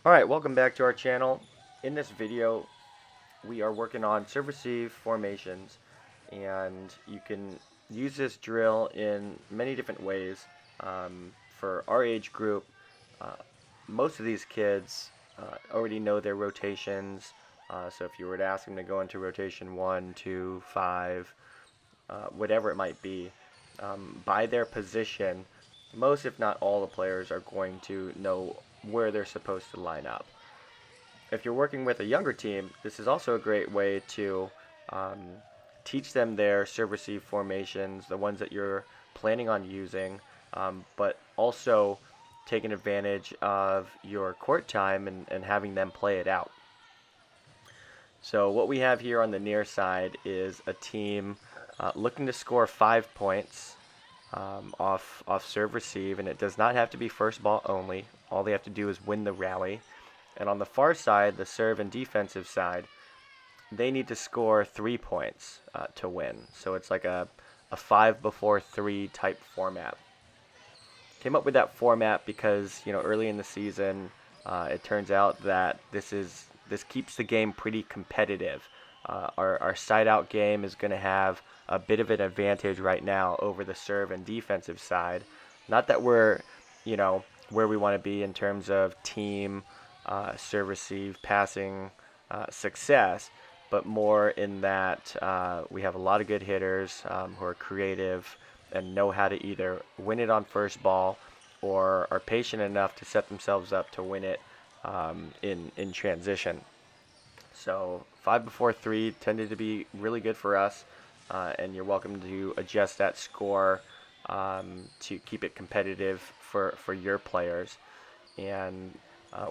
Alright, welcome back to our channel. In this video, we are working on serve receive formations, and you can use this drill in many different ways. For our age group, uh, most of these kids already know their rotations, so if you were to ask them to go into rotation 1, 2, 5, whatever it might be, by their position, most if not all the players are going to know where they're supposed to line up. If you're working with a younger team, this is also a great way to um, teach them their serve receive formations, the ones that you're planning on using, but also taking advantage of your court time and having them play it out. So what we have here on the near side is a team looking to score 5 points off serve receive, and it does not have to be first ball only. All they have to do is win the rally. And on the far side, the serve and defensive side, they need to score 3 points to win. So it's like a 5 before 3 type format. Came up with that format because early in the season, it turns out that this keeps the game pretty competitive. Our side out game is going to have a bit of an advantage right now over the serve and defensive side. Not that we're where we want to be in terms of team serve receive passing success, but more in that we have a lot of good hitters who are creative and know how to either win it on first ball or are patient enough to set themselves up to win it in transition. So 5 before 3 tended to be really good for us, and you're welcome to adjust that score to keep it competitive for your players. And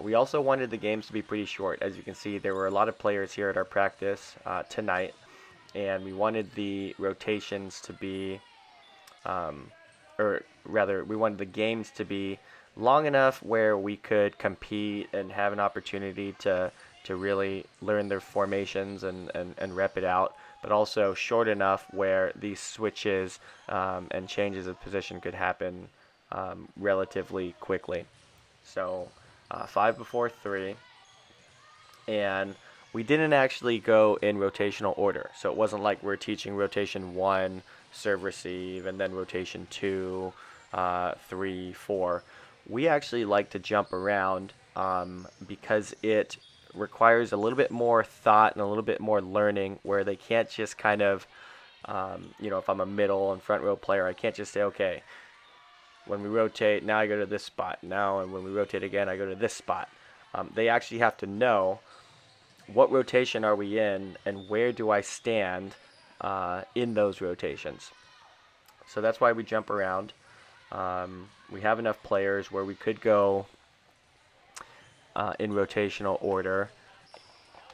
we also wanted the games to be pretty short. As you can see, there were a lot of players here at our practice tonight, and we wanted the rotations to be, or rather, we wanted the games to be long enough where we could compete and have an opportunity to really learn their formations and rep it out, but also short enough where these switches and changes of position could happen relatively quickly. So 5 before 3, and we didn't actually go in rotational order. So it wasn't like we're teaching rotation 1, serve receive, and then rotation 2, 3, 4. We actually like to jump around because it requires a little bit more thought and a little bit more learning, where they can't just kind of, if I'm a middle and front row player, I can't just say, okay, when we rotate, now I go to this spot. Now, and when we rotate again, I go to this spot. They actually have to know what rotation are we in and where do I stand in those rotations. So that's why we jump around. We have enough players where we could go in rotational order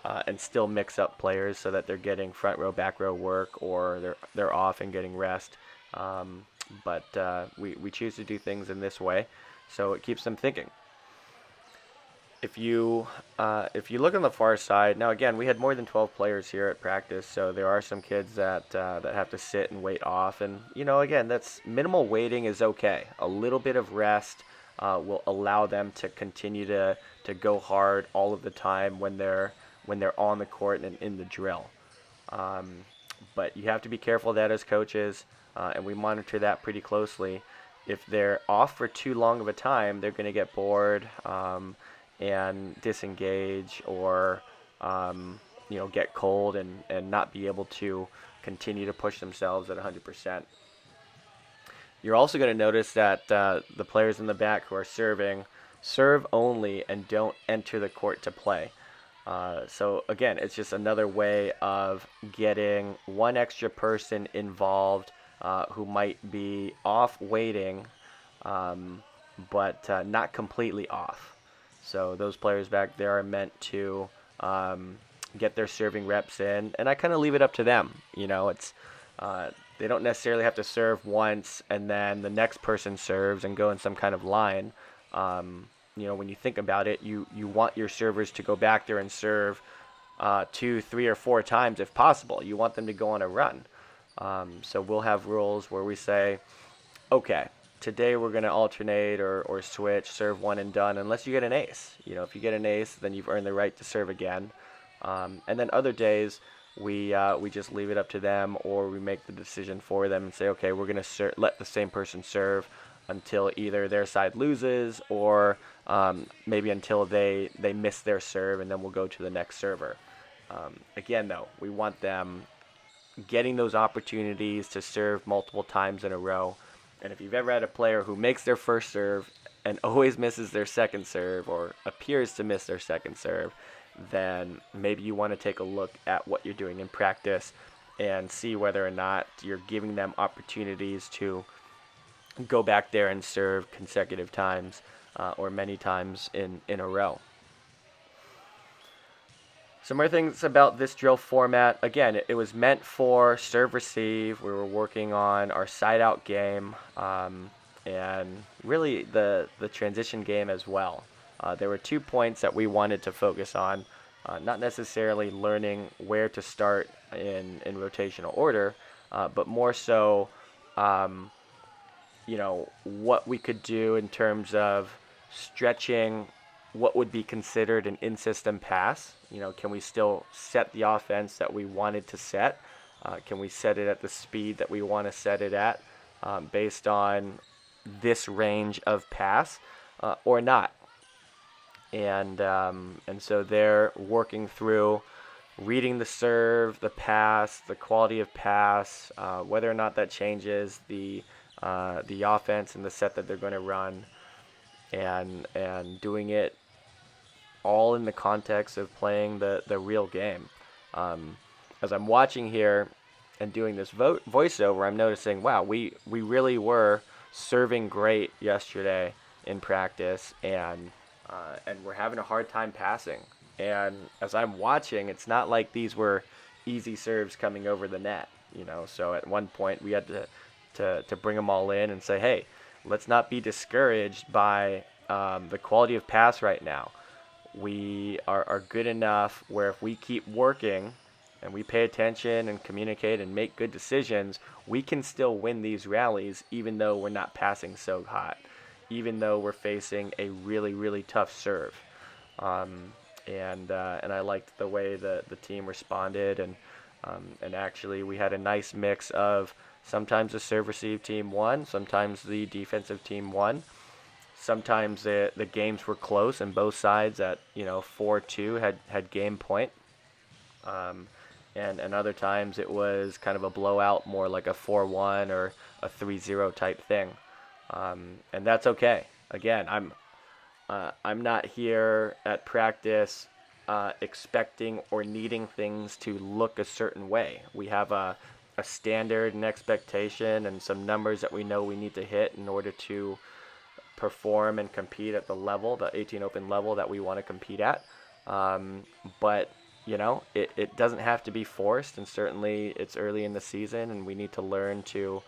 and still mix up players so that they're getting front row, back row work, or they're off and getting rest. But we choose to do things in this way, so it keeps them thinking. If you look on the far side, now again, we had more than 12 players here at practice, so there are some kids that have to sit and wait off, and again, that's minimal waiting is okay. A little bit of rest will allow them to continue to go hard all of the time when they're on the court and in the drill. But you have to be careful of that as coaches, and we monitor that pretty closely. If they're off for too long of a time, they're going to get bored and disengage, or get cold and not be able to continue to push themselves at 100%. You're also going to notice that the players in the back who are serving serve only and don't enter the court to play. So again, it's just another way of getting one extra person involved who might be off waiting, but not completely off. So those players back there are meant to get their serving reps in, and I kind of leave it up to them. It's they don't necessarily have to serve once and then the next person serves and go in some kind of line. When you think about it, you want your servers to go back there and serve 2, 3, or 4 times if possible. You want them to go on a run. So we'll have rules where we say, okay, today we're going to alternate or switch, serve one and done, unless you get an ace. If you get an ace, then you've earned the right to serve again. And then other days, we just leave it up to them, or we make the decision for them and say, okay, we're going to let the same person serve until either their side loses, or maybe until they miss their serve, and then we'll go to the next server. Again, though, we want them getting those opportunities to serve multiple times in a row. And if you've ever had a player who makes their first serve and always misses their second serve, or appears to miss their second serve, then maybe you want to take a look at what you're doing in practice and see whether or not you're giving them opportunities to go back there and serve consecutive times, or many times in a row. Some more things about this drill format. Again, it was meant for serve receive. We were working on our side out game, and really the transition game as well. There were 2 points that we wanted to focus on, not necessarily learning where to start in rotational order, but more so, what we could do in terms of stretching what would be considered an in-system pass. Can we still set the offense that we wanted to set? Can we set it at the speed that we want to set it at, based on this range of pass, or not? And so they're working through reading the serve, the pass, the quality of pass, whether or not that changes the offense and the set that they're going to run, and doing it all in the context of playing the real game. As I'm watching here and doing this voiceover, I'm noticing, wow, we really were serving great yesterday in practice, and we're having a hard time passing. And as I'm watching, it's not like these were easy serves coming over the net. So at one point we had to bring them all in and say, hey, let's not be discouraged by the quality of pass right now. We are good enough where if we keep working and we pay attention and communicate and make good decisions, we can still win these rallies, even though we're not passing so hot, even though we're facing a really, really tough serve. And I liked the way the team responded, and actually we had a nice mix of sometimes the serve receive team won, sometimes the defensive team won. Sometimes the games were close, and both sides at 4-2 had game point, and other times it was kind of a blowout, more like a 4-1 or a 3-0 type thing, and that's okay. Again, I'm not here at practice expecting or needing things to look a certain way. We have a standard and expectation and some numbers that we know we need to hit in order to perform and compete at the level, the 18 Open level that we want to compete at. But it doesn't have to be forced, and certainly it's early in the season, and we need to learn to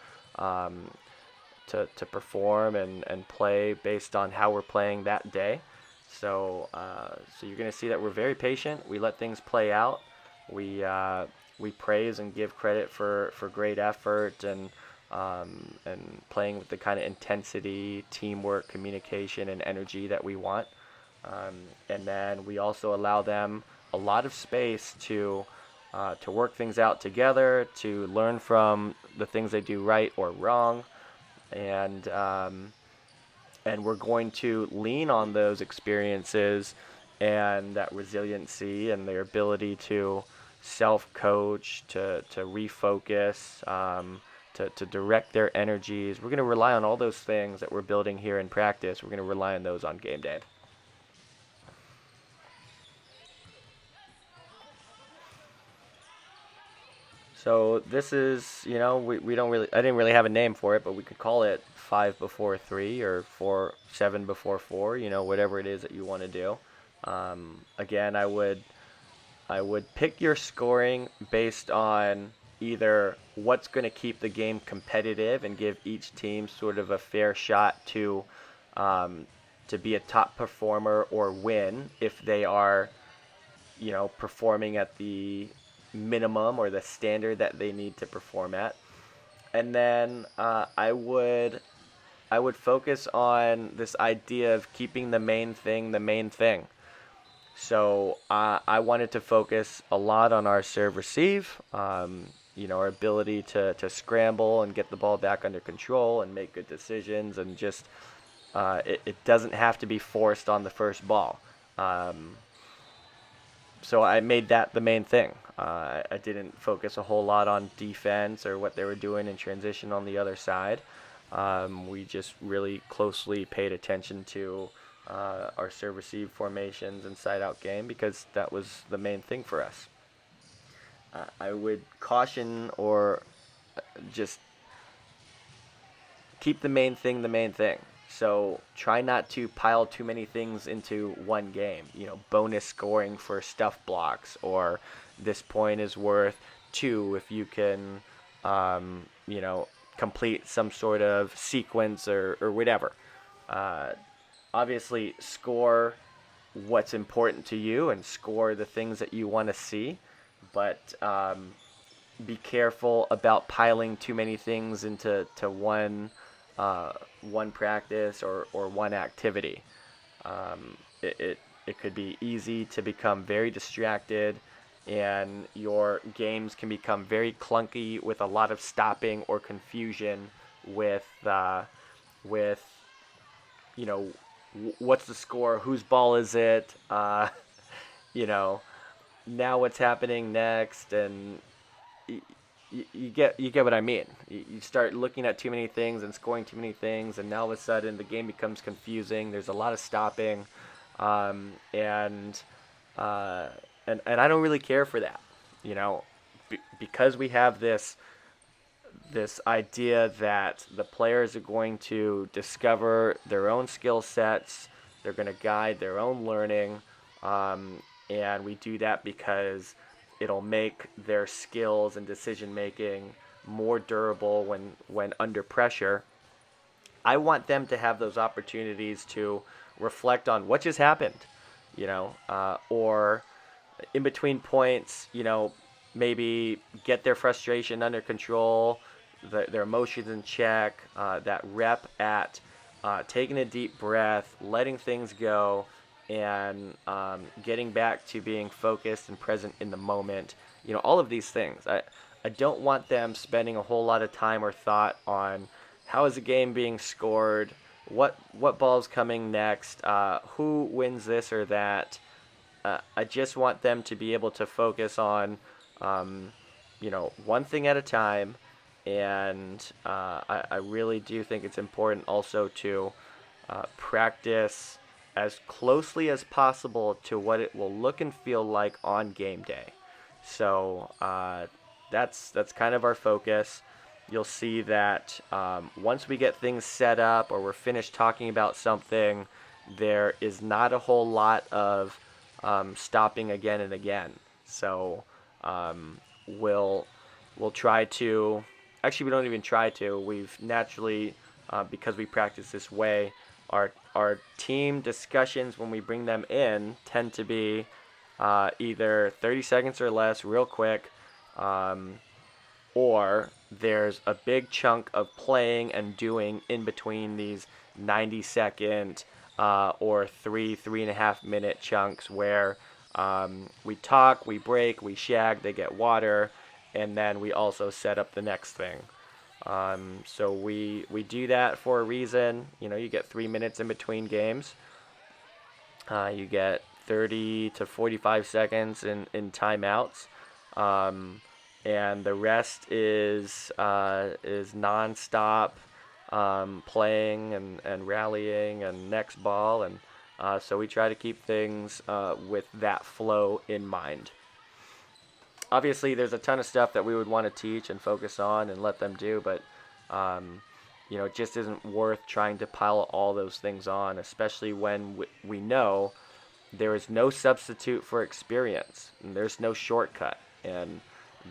perform and play based on how we're playing that day. So you're going to see that we're very patient. We let things play out. We praise and give credit for great effort, and playing with the kind of intensity, teamwork, communication, and energy that we want. And then we also allow them a lot of space to work things out together, to learn from the things they do right or wrong, and we're going to lean on those experiences and that resiliency and their ability to self-coach, to refocus, to direct their energies. We're going to rely on all those things that we're building here in practice. We're going to rely on those on game day. So this is, we don't really, I didn't really have a name for it, but we could call it 5 before 3 or 7 before 4, whatever it is that you want to do. Again, I would pick your scoring based on either what's going to keep the game competitive and give each team sort of a fair shot to be a top performer or win if they are, performing at the minimum or the standard that they need to perform at. And then I would I would focus on this idea of keeping the main thing the main thing. So I wanted to focus a lot on our serve receive, our ability to scramble and get the ball back under control and make good decisions, and just it doesn't have to be forced on the first ball. So I made that the main thing. I didn't focus a whole lot on defense or what they were doing in transition on the other side. We just really closely paid attention to our serve receive formations and side out game, because that was the main thing for us. I would caution, or just keep the main thing the main thing. So try not to pile too many things into one game. Bonus scoring for stuff blocks, or this point is worth 2 if you can, complete some sort of sequence or whatever. Uh, Obviously, score what's important to you and score the things that you want to see, but be careful about piling too many things into one practice or one activity. It could be easy to become very distracted, and your games can become very clunky with a lot of stopping or confusion with what's the score, whose ball is it, you know now what's happening next, and you get what I mean. You start looking at too many things and scoring too many things, and now all of a sudden the game becomes confusing. There's a lot of stopping, and I don't really care for that, because we have this idea that the players are going to discover their own skill sets. They're going to guide their own learning, and we do that because it'll make their skills and decision making more durable when under pressure. I want them to have those opportunities to reflect on what just happened, or in between points, maybe get their frustration under control, their emotions in check, that rep at taking a deep breath, letting things go, and getting back to being focused and present in the moment. All of these things. I don't want them spending a whole lot of time or thought on how is the game being scored, what ball's coming next, who wins this or that. I just want them to be able to focus on, one thing at a time. And I really do think it's important also to practice as closely as possible to what it will look and feel like on game day. So that's kind of our focus. You'll see that once we get things set up or we're finished talking about something, there is not a whole lot of stopping again and again. So we'll try to. Actually, we don't even try to. We've naturally, because we practice this way, our team discussions when we bring them in tend to be either 30 seconds or less, real quick, or there's a big chunk of playing and doing in between these 90-second or 3.5 minute chunks where we talk, we break, we shag, they get water, and then we also set up the next thing. So we do that for a reason. You get 3 minutes in between games. You get 30 to 45 seconds in timeouts. And the rest is nonstop playing and rallying and next ball. And so we try to keep things with that flow in mind. Obviously, there's a ton of stuff that we would want to teach and focus on and let them do, but it just isn't worth trying to pile all those things on, especially when we know there is no substitute for experience, and there's no shortcut. And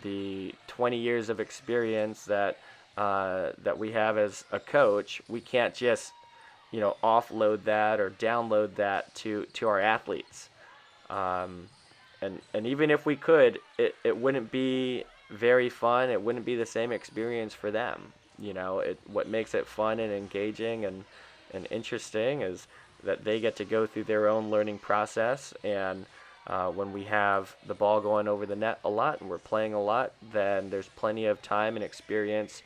the 20 years of experience that we have as a coach, we can't just offload that or download that to our athletes. And even if we could, it wouldn't be very fun. It wouldn't be the same experience for them. what makes it fun and engaging and interesting is that they get to go through their own learning process. And when we have the ball going over the net a lot and we're playing a lot, then there's plenty of time and experience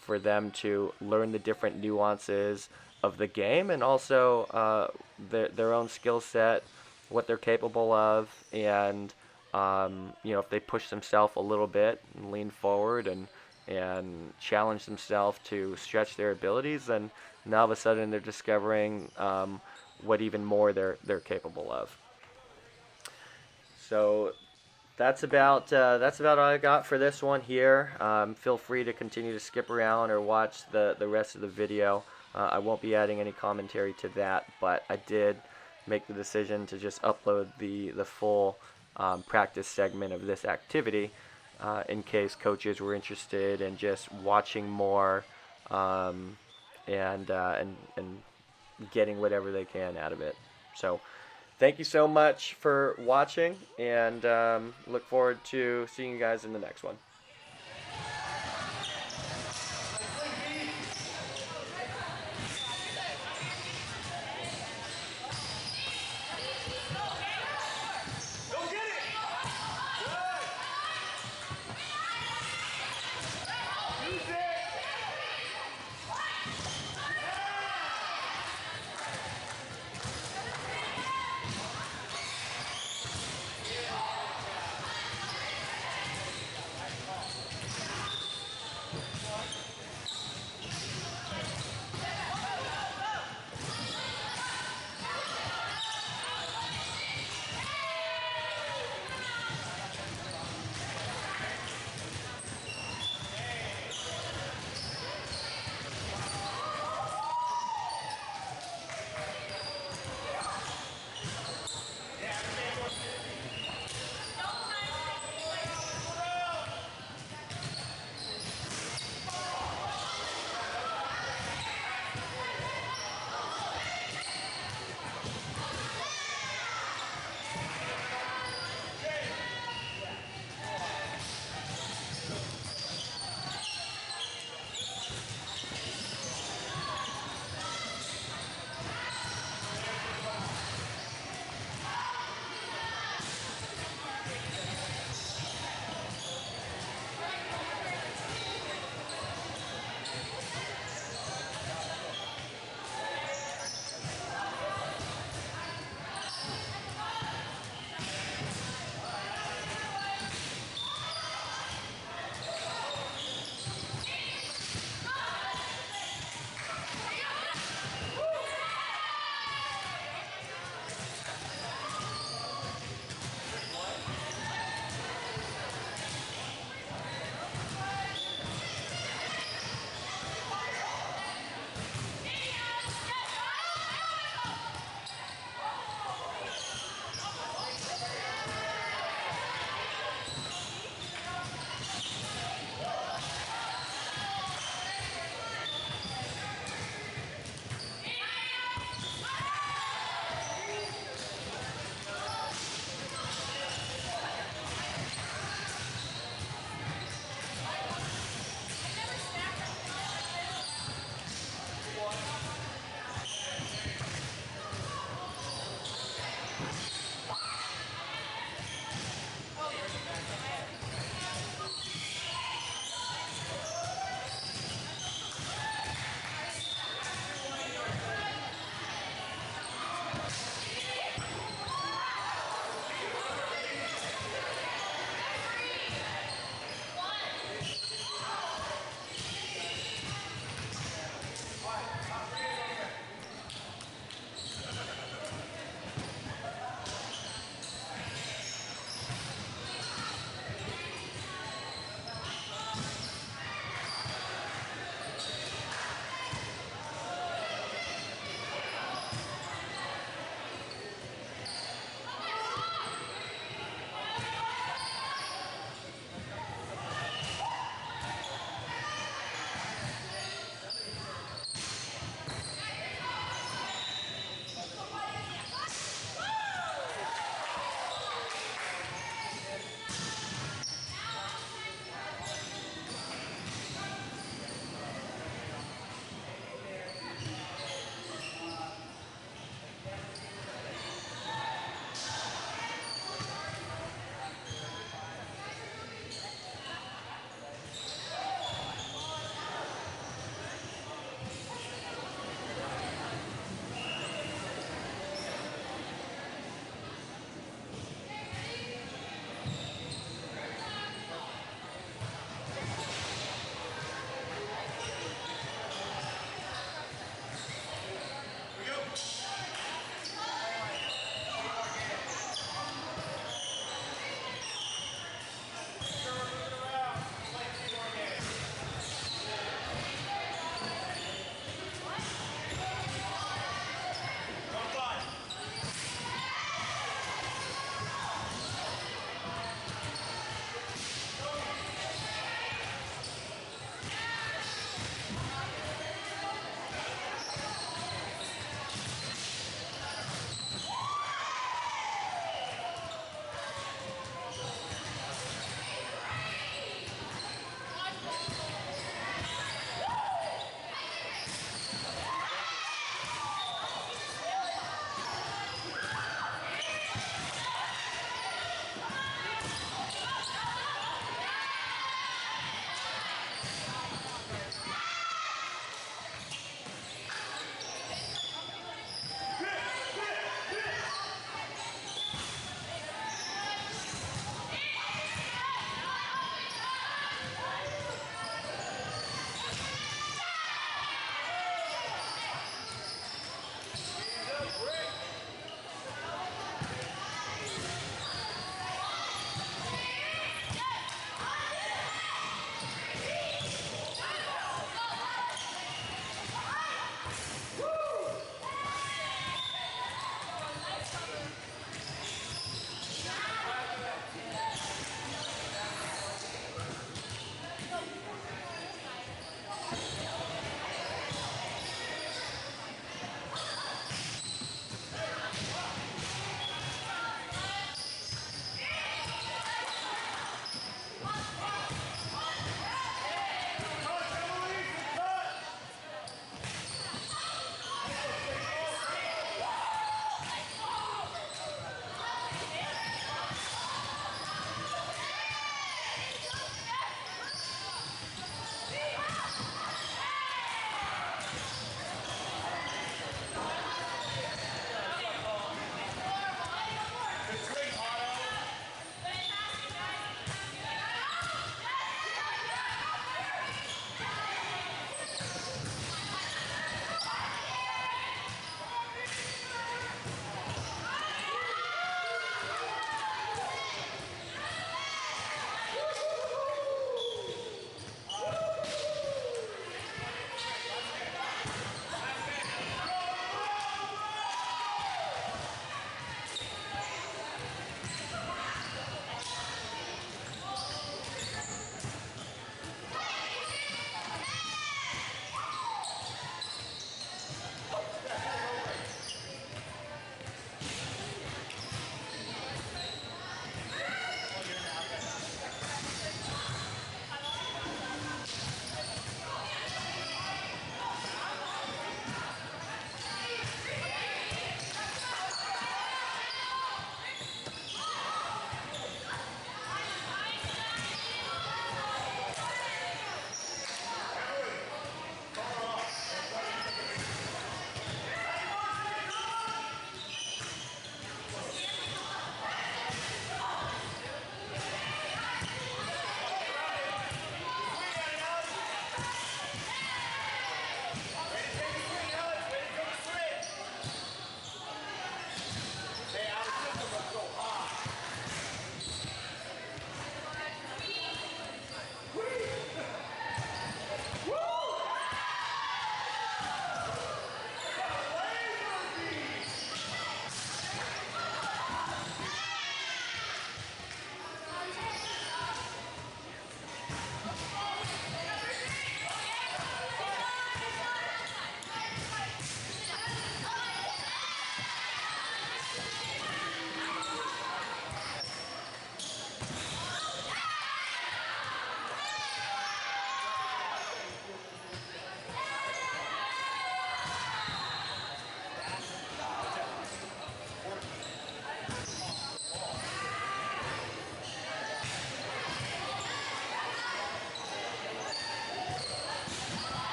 for them to learn the different nuances of the game, and also their own skill set, what they're capable of. And if they push themselves a little bit and lean forward and challenge themselves to stretch their abilities, then now all of a sudden they're discovering what even more they're capable of. So that's about all I got for this one here. Feel free to continue to skip around or watch the rest of the video. I won't be adding any commentary to that, but I did make the decision to just upload the full practice segment of this activity in case coaches were interested in just watching more and getting whatever they can out of it. So thank you so much for watching, and look forward to seeing you guys in the next one.